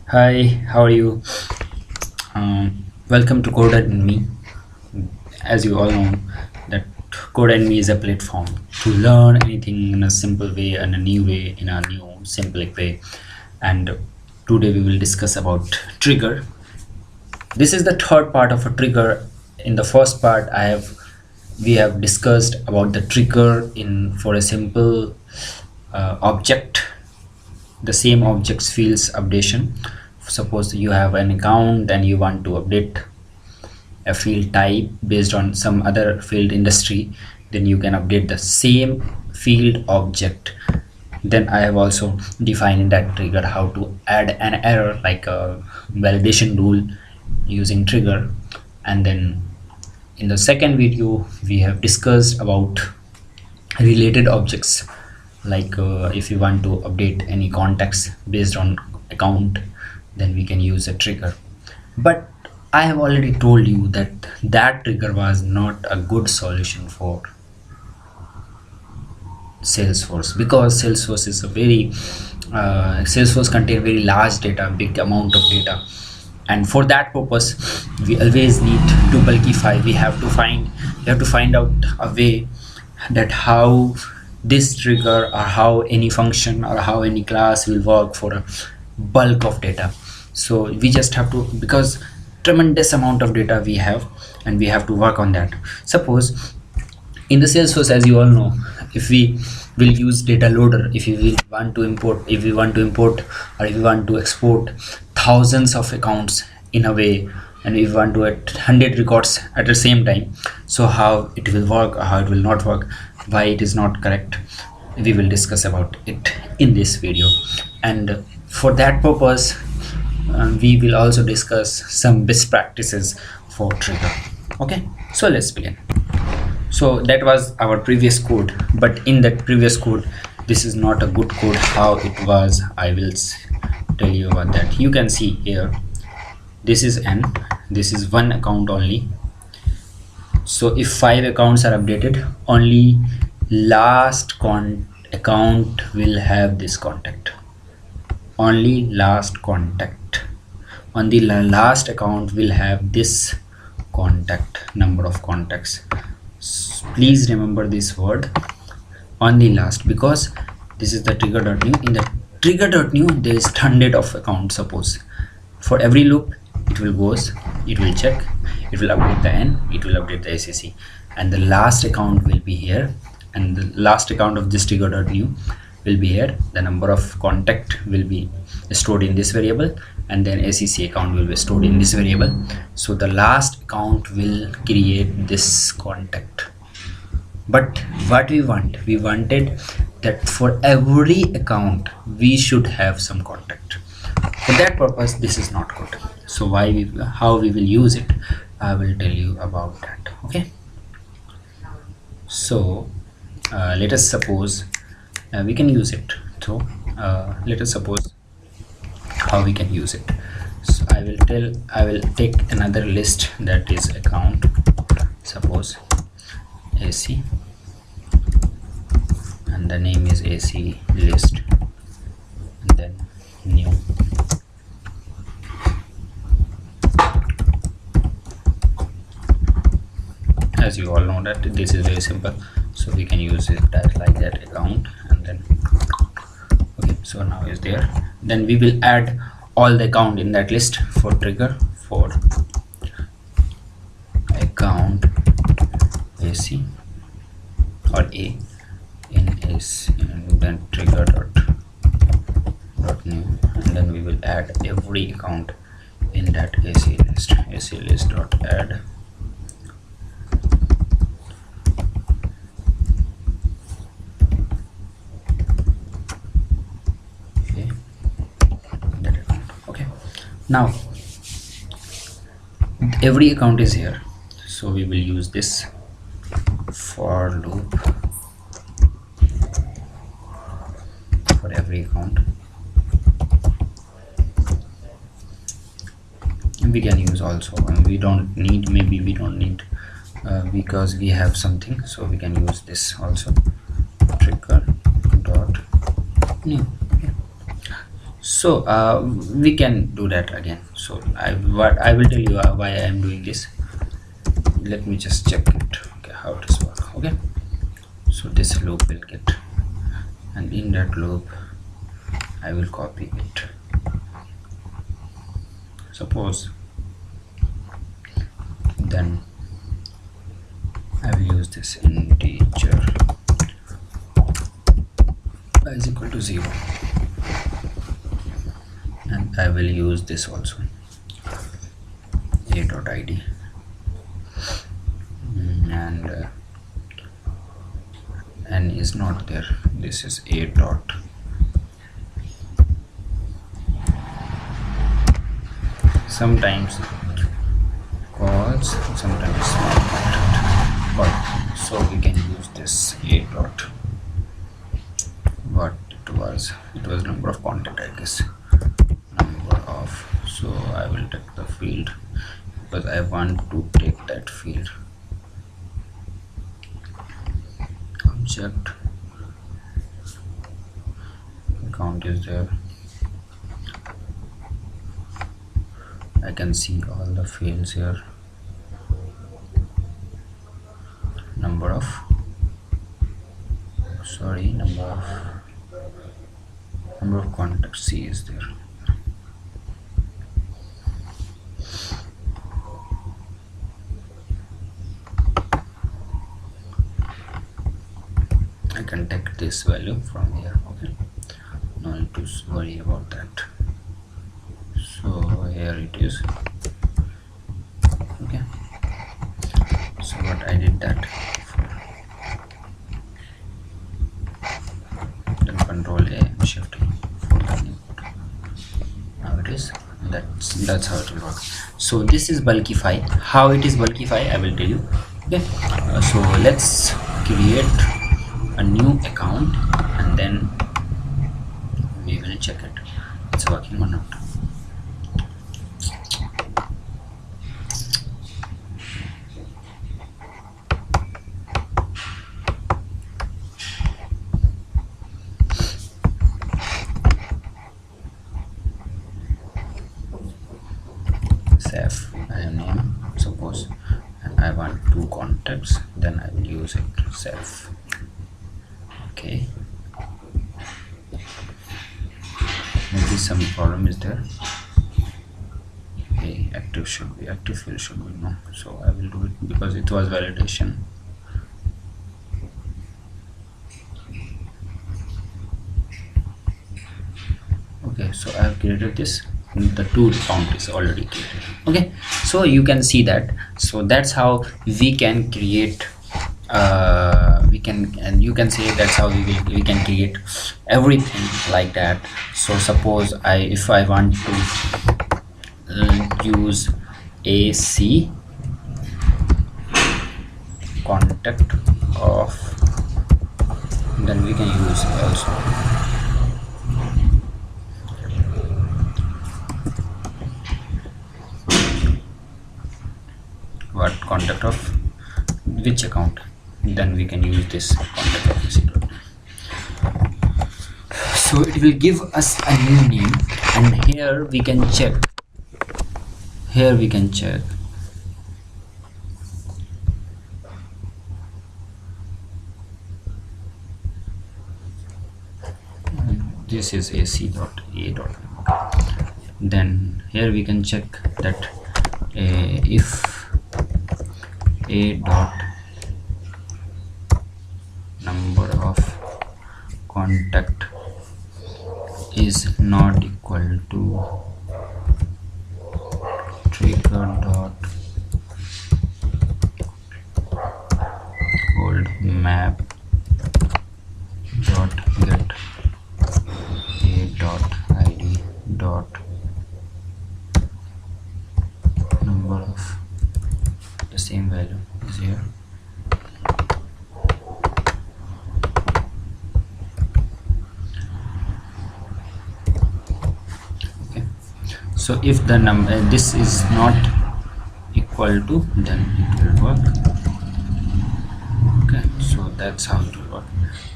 Hi, how are you? Welcome to Code and Me. As you all know, that Code and Me is a platform to learn anything in a simple way and a new way, in a new simple way. And today we will discuss about trigger. This is the third part of a trigger. In the first part, we have discussed about the trigger in for a simple object, the same objects fields updation. Suppose you have an account and you want to update a field type based on some other field industry, then you can update the same field object. Then I have also defined in that trigger how to add an error like a validation rule using trigger. And then in the second video we have discussed about related objects, like if you want to update any context based on account, then we can use a trigger. But I have already told you that that trigger was not a good solution for Salesforce, because Salesforce is a very Salesforce contain very large data, big amount of data, and for that purpose we always need to bulkify. We have to find out a way that how this trigger or how any function or how any class will work for a bulk of data. So we just have to, because tremendous amount of data we have, and we have to work on that. Suppose in the Salesforce, as you all know, if we will use data loader, if you will want to import, if we want to import or if we want to export thousands of accounts in a way, and if we want to add 100 records at the same time, so how it will work or how it will not work, why it is not correct, we will discuss about it in this video. And for that purpose, we will also discuss some best practices for trigger. Okay, so let's begin. So that was our previous code, but in that previous code, this is not a good code. How it was, I will tell you about that. You can see here, this is this is one account only. So if 5 accounts are updated, only last account will have this contact. Only last contact on the last account will have this contact, number of contacts. Please remember this word, on the last, because this is the trigger.new. In the trigger.new there is 100 of accounts. Suppose for every loop it will check, it will update the n, it will update the ACC, and the last account will be here, and the last account of this trigger.new will be here. The number of contact will be stored in this variable, and then ACC account will be stored in this variable. So the last account will create this contact. But what we wanted that for every account we should have some contact. For that purpose this is not good. So how we will use it, I will tell you about that. Okay, so let us suppose we can use it. So let us suppose how we can use it. So I will take another list, that is account, suppose AC, and the name is AC list, and then new. As you all know that this is very simple, so we can use it as like that, account, and then okay, so now is there. Then we will add all the account in that list for trigger, for account AC or A in AC, and then trigger dot new, and then we will add every account in that AC list dot add. Now every account is here, so we will use this for loop for every account. And we can use also, we don't need, maybe we don't need, because we have something, so we can use this also, trigger dot new. So we can do that again. So what I will tell you why I am doing this. Let me just check it, okay, how it is work. Okay, so this loop will get, and in that loop I will copy it. Suppose then I will use this integer is equal to 0, and I will use this also, a.id, and n is not there, this is a dot. Sometimes calls, sometimes small content, but so we can use this a dot. What it was number of content, I guess, number of. So I will take the field because I want to take that field. Object count is there, I can see all the fields here. Number of contacts C is there. I can take this value from here. Okay, no need to worry about that. So here it is. Okay, so what I did that then control A and shift E for the input. Now it is, that's how it will work. So this is Bulkify. How it is Bulkify I will tell you. Okay, so let's create a new account and then we will check it, it's working or not. Save I have name suppose, and I want 2 contacts, then I will use it save. Okay, maybe some problem is there. Okay, active field should be no, so I will do it because it was validation. Okay, so I have created this, the 2 count is already created. Okay, so you can see that. So that's how we can create and you can say that's how we can create everything like that. So suppose if I want to use AC contact of, then we can use also what contact of which account, then we can use this contact of AC. So it will give us a new name, and here we can check, this is AC.A. Then here we can check that if A dot number of contact is not equal to trigger dot old map dot get A dot id dot number of the same value is here. Okay, so if the number this is not equal to, then it will work. Okay, so that's how it will work.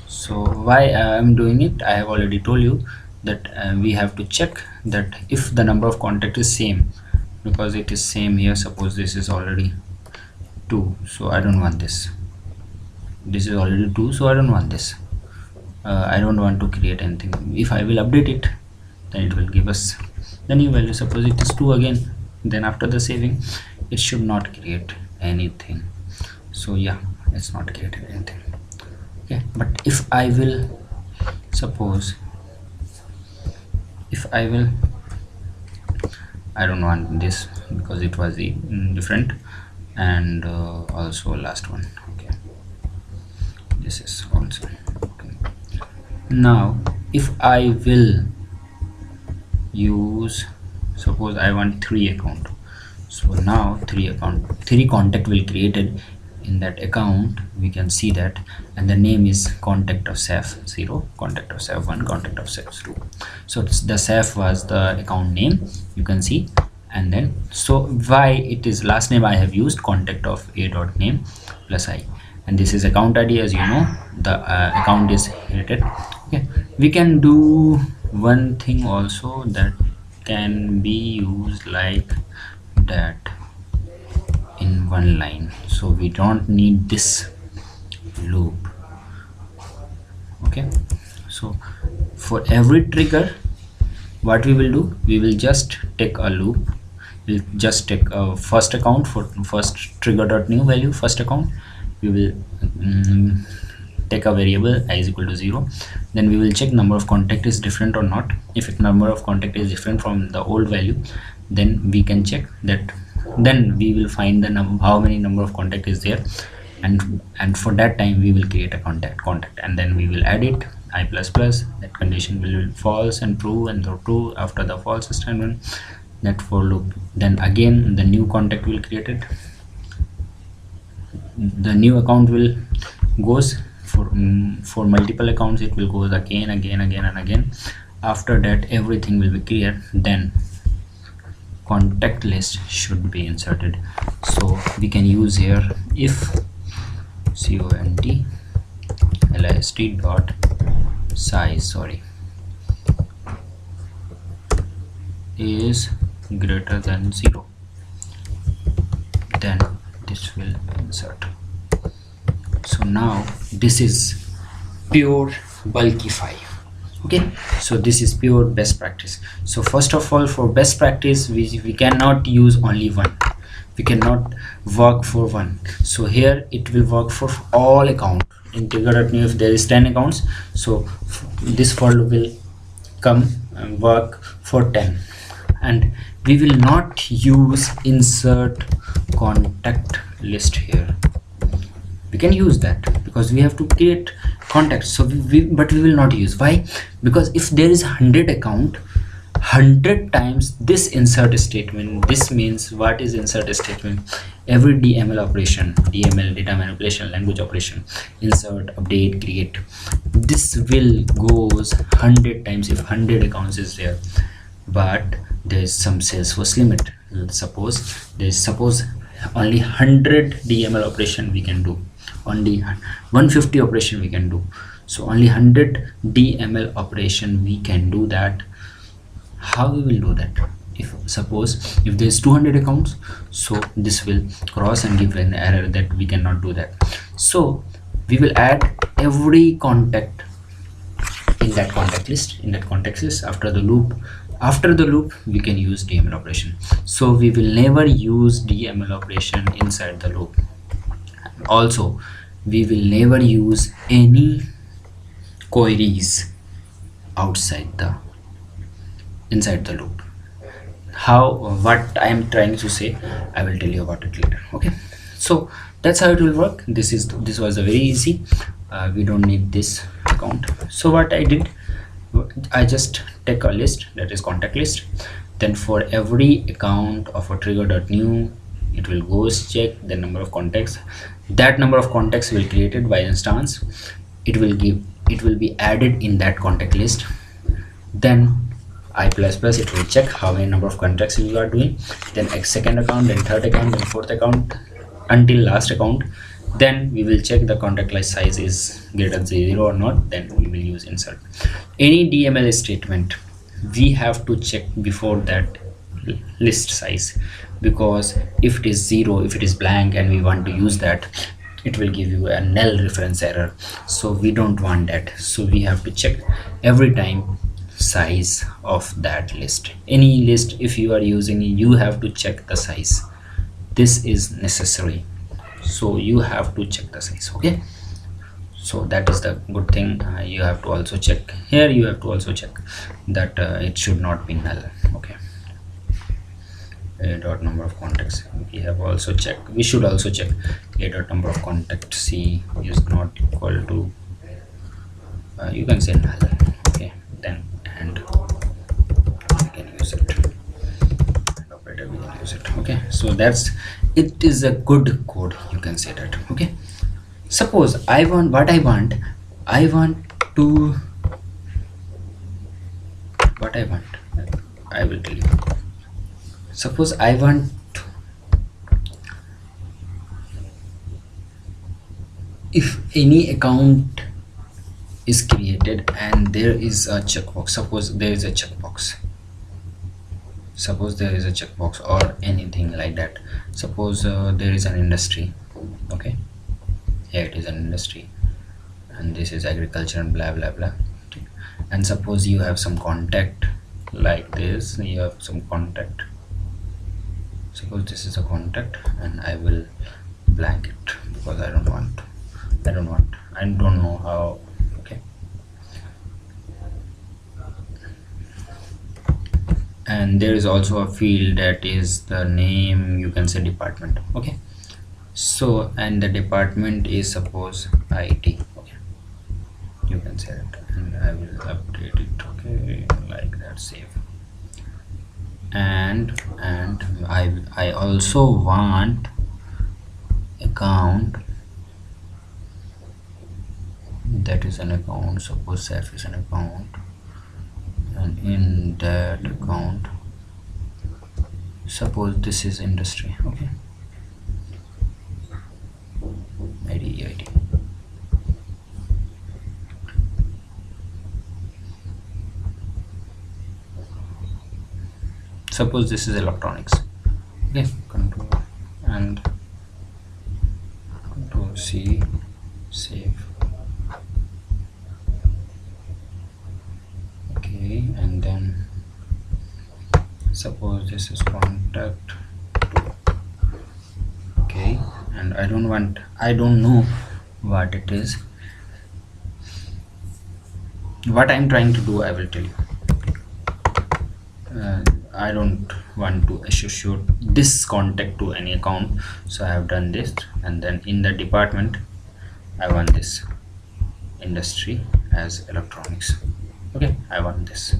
So why I am doing it, I have already told you that we have to check that if the number of contact is same, because it is same here. Suppose this is already 2, so I don't want this. This is already 2, so I don't want this. I don't want to create anything. If I will update it, then it will give us the new value. Suppose it is 2 again, then after the saving it should not create anything. So yeah, it's not created anything. Okay, but if I will, suppose if I will, I don't want this because it was the different, and also last one. Okay, this is also okay. Now if I will use, suppose I want 3 account, so now 3 contact will created in that account. We can see that, and the name is contact of SAF 0, contact of SAF 1, contact of SAF 2. So the SAF was the account name, you can see. And then, so why it is last name I have used contact of a dot name plus I, and this is account ID. As you know, the account is created. Okay, we can do one thing also that can be used like that in one line, so we don't need this loop. Okay, so for every trigger, what we will do, we will just take a loop. We'll just take a first account for first trigger dot new value, first account. We will take a variable I is equal to 0. Then we will check number of contact is different or not. If number of contact is different from the old value, then we can check that. Then we will find the how many number of contact is there, and for that time we will create a contact, and then we will add it I plus plus. That condition will be false and true, and the true after the false statement. That for loop, then again the new contact will created. The new account will goes for multiple accounts. It will goes again and again. After that everything will be clear. Then contact list should be inserted. So we can use here if contlist dot size is greater than 0, then this will insert. So now this is pure bulkify. Okay, so this is pure best practice. So first of all, for best practice, we cannot use only one. We cannot work for one. So here it will work for all account in trigger.new. If there is 10 accounts, so this for loop will come and work for 10. And we will not use insert contact list here. We can use that because we have to create contacts. So but we will not use. Why? Because if there is 100 account, 100 times this insert statement. This means, what is insert statement? Every DML operation, DML, data manipulation language operation, insert, update, create, this will goes 100 times if 100 accounts is there. But there is some Salesforce limit. Suppose only 100 DML operation we can do, only 150 operation we can do. So only 100 DML operation we can do that. How we will do that? If suppose if there is 200 accounts, so this will cross and give an error that we cannot do that. So we will add every contact in that contact list, after the loop. After the loop we can use DML operation. So we will never use DML operation inside the loop. Also we will never use any queries inside the loop. What I am trying to say, I will tell you about it later. Okay, so that's how it will work. This was a very easy. We don't need this account. So what I did, I just take a list, that is contact list. Then for every account of a trigger.new, it will go check the number of contacts. That number of contacts will created by instance. It will be added in that contact list. Then I plus plus, it will check how many number of contacts you are doing. Then second account, then third account, then fourth account, until last account. then we will check the contact list size is greater than 0 or not, then we will use insert. Any DML statement we have to check before that list size, because if it is 0, if it is blank and we want to use that, it will give you a null reference error, so we don't want that. So we have to check every time size of that list. Any list if you are using, you have to check the size. This is necessary, so you have to check the size. Okay, so that is the good thing. You have to also check here, you have to also check that it should not be null. Okay, a dot number of contacts, we have also checked, we should also check a dot number of contact c is not equal to you can say null. Okay, then and we can use it, and operator we can use it. Okay, so that's it, is a good code, you can say that. Okay, suppose I want what I want to what I want, I will tell you. Suppose I want if any account is created and there is a checkbox, suppose there is a checkbox, or anything like that. Suppose there is an industry. Okay, here it is an industry and this is agriculture and blah blah blah. Okay. And suppose you have some contact like this, you have some contact, suppose this is a contact, and I will blank it because I don't know how. Okay, and there is also a field that is the name, you can say department. Okay, so and the department is suppose IT. Okay, you can say that, and I will update it. Okay, like that, save. And I also want account, that is an account, suppose SAF is an account, and in that account suppose this is industry. Okay, ID. Suppose this is electronics. Okay, control and control C, save. Okay, and then suppose this is contact. Okay, and I don't know what it is. What I'm trying to do, I will tell you. I don't want to associate this contact to any account, so I have done this, and then in the department I want this industry as electronics. Okay, I want this,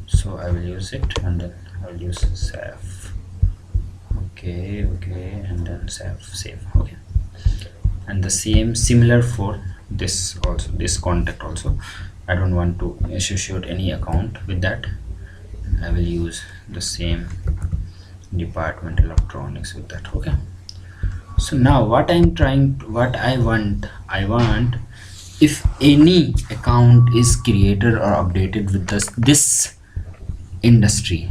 so I will use it, and then I will use SAF. Okay, and then SAF, save. Okay, and the similar for this also, this contact also. I don't want to associate any account with that. I will use the same department electronics with that. Okay, so now what I want if any account is created or updated with this industry,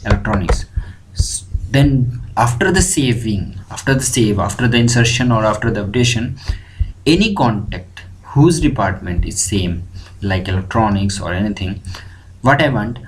electronics, then after the insertion or after the updation, any contact whose department is same like electronics or anything, what I want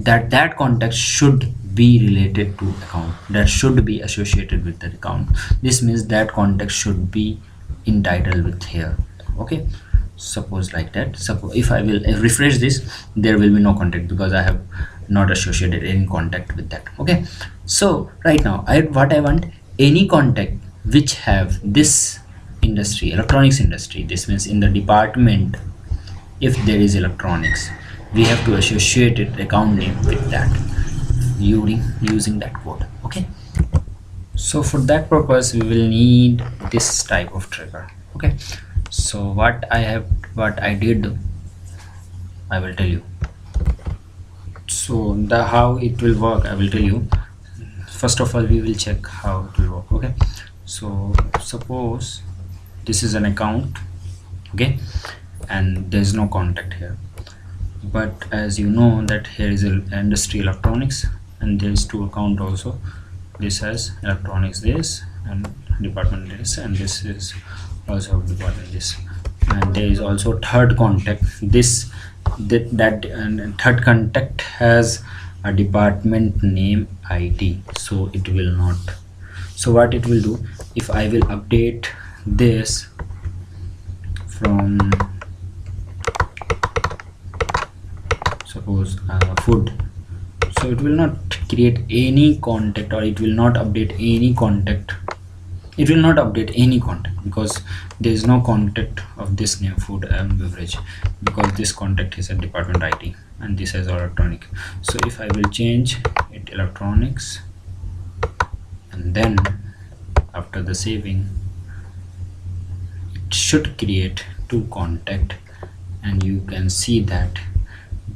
that contact should be related to account, that should be associated with that account. This means that contact should be entitled with here. Okay, suppose like that. Suppose if I will refresh this, there will be no contact because I have not associated any contact with that. Okay, so right now I want any contact which have this industry, electronics industry. This means in the department, if there is electronics, we have to associate it account name with that using that code. Okay, so for that purpose we will need this type of trigger. Okay, so what I did, I will tell you. So how it will work, I will tell you. first of all we will check how it will work. Okay, so suppose this is an account, okay, and there's no contact here, but as you know that here is industry electronics, and there's two account also. This has electronics this, and department this, and this is also department this, and there is also third contact this, that and third contact has a department name ID, so it will not. So what it will do, if I will update this from suppose food, so it will not create any contact, or it will not update any contact. It will not update any contact because there is no contact of this name food and beverage, because this contact is a department ID and this is electronic. So if I will change it electronics, and then after the saving, it should create two contact, and you can see that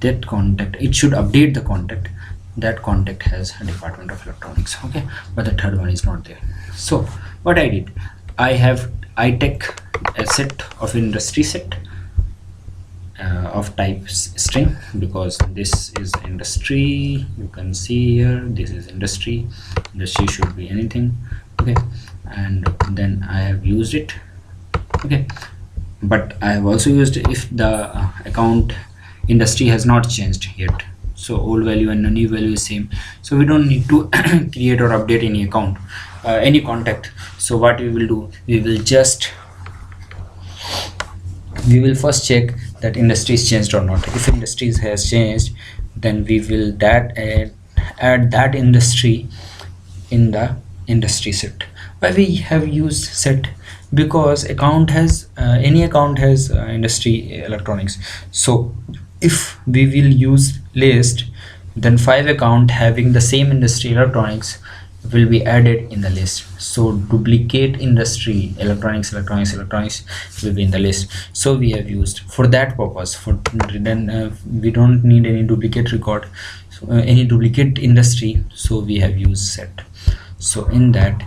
that contact, it should update the contact, that contact has a department of electronics, okay, but the third one is not there. So what I did, I take a set of industry set of type string, because this is industry, you can see here this is industry should be anything, okay, and then I have used it, okay, but I have also used if the account industry has not changed yet, so old value and the new value is same, so we don't need to create or update any account, any contact. So what we will do, we will first check that industry is changed or not. If industries has changed, then we will add that industry in the industry set. Why we have used set? Because account has any account has industry electronics, so if we will use list, then 5 account having the same industry electronics will be added in the list. So duplicate industry electronics will be in the list. So we have used for that purpose. For then we don't need any duplicate record, so, any duplicate industry, so we have used set. So in that,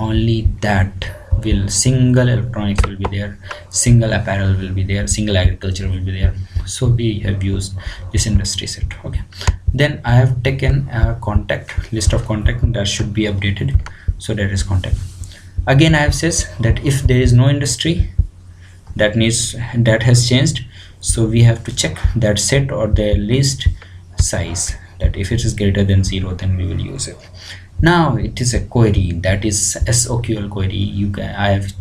only that will single electronics will be there, single apparel will be there, single agriculture will be there. So we have used this industry set. Okay, then I have taken a contact list of contact that should be updated, so that is contact. Again I have says that if there is no industry that has changed, so we have to check that set or the list size, that if it is greater than 0, then we will use it. Now it is a query, that is SOQL query. I have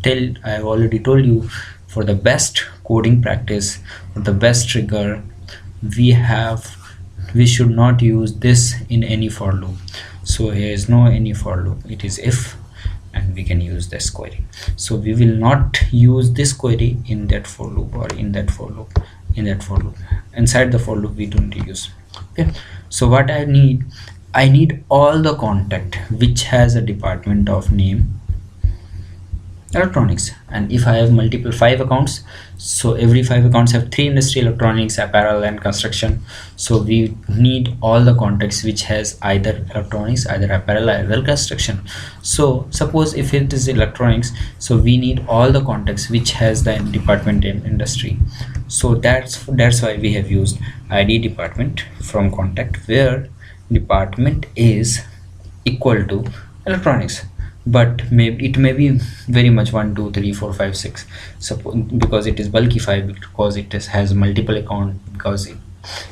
already told you, for the best coding practice, for the best trigger, we should not use this in any for loop. So here is no any for loop, it is if, and we can use this query. So we will not use this query in that for loop, or in that for loop, inside the for loop we don't use. Okay, so what I need all the contact which has a department of name electronics, and if I have multiple 5 accounts, so every 5 accounts have 3 industry electronics, apparel and construction, so we need all the contacts which has either electronics, either apparel, either construction. So suppose if it is electronics, so we need all the contacts which has the department in industry. So that's why we have used id department from contact, where department is equal to electronics, but it may be very much 1 2 3 4 5 6, because it is bulky 5, because it has multiple account, because it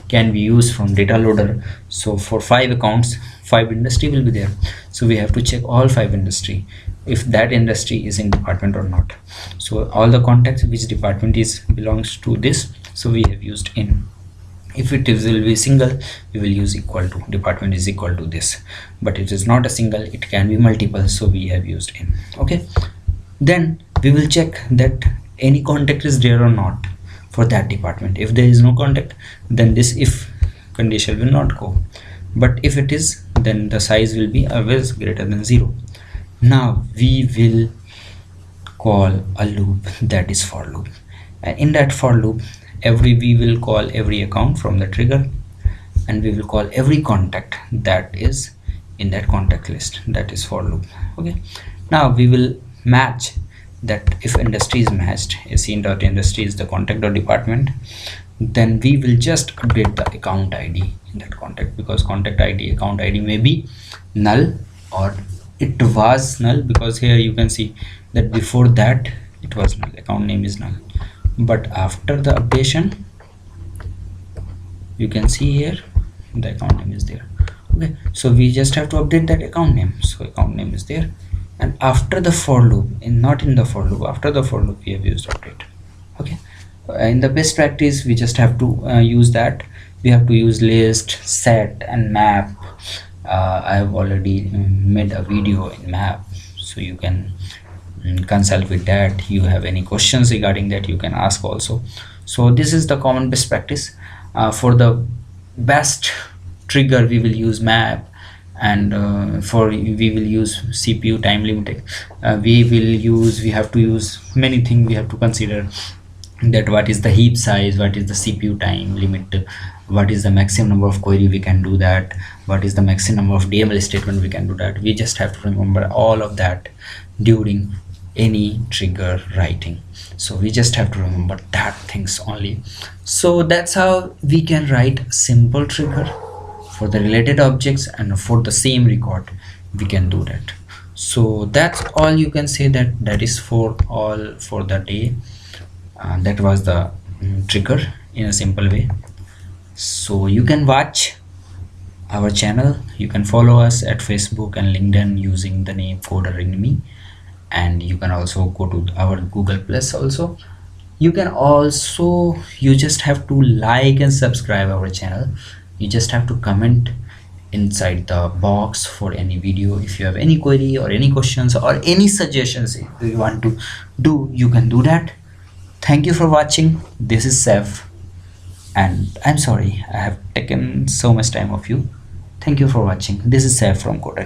can be used from data loader. So for 5 accounts, 5 industry will be there, so we have to check all 5 industry if that industry is in department or not. So all the contacts which department belongs to this, so we have used in. If it will be single, we will use equal to, department is equal to this, but it is not a single, it can be multiple, so we have used in. Okay, then we will check that any contact is there or not for that department. If there is no contact, then this if condition will not go, but if it is, then the size will be always greater than 0. Now we will call a loop, that is for loop, and in that for loop we will call every account from the trigger, and we will call every contact that is in that contact list, that is for loop. Okay, now we will match that. If industry is matched, scene.industry is the contact or department, then we will just update the account ID in that contact, because contact ID, account ID may be null, or it was null, because here you can see that before that it was null, account name is null, but after the updation you can see here the account name is there. Okay, so we just have to update that account name, so account name is there. And after the for loop, not in the for loop, after the for loop we have used update. Okay, in the best practice we just have to use that. We have to use list, set, and map. I have already made a video in map, so you can consult with that. You have any questions regarding that, you can ask also. So this is the common best practice. For the best trigger we will use map, and we will use CPU time limiting. We have to use many things. We have to consider that what is the heap size, what is the CPU time limit, what is the maximum number of query we can do that, what is the maximum number of DML statement we can do that. We just have to remember all of that during any trigger writing. So we just have to remember that things only. So that's how we can write simple trigger for the related objects, and for the same record we can do that. So that's all you can say, that is for all for the day. That was the trigger in a simple way. So you can watch our channel, you can follow us at Facebook and LinkedIn using the name Coder and you can also go to our Google Plus also. You can also, you just have to like and subscribe our channel. You just have to comment inside the box for any video. If you have any query or any questions or any suggestions you want to do, you can do that. Thank you for watching. This is Sev, and I'm sorry I have taken so much time of you. Thank you for watching. This is Sev from Coder.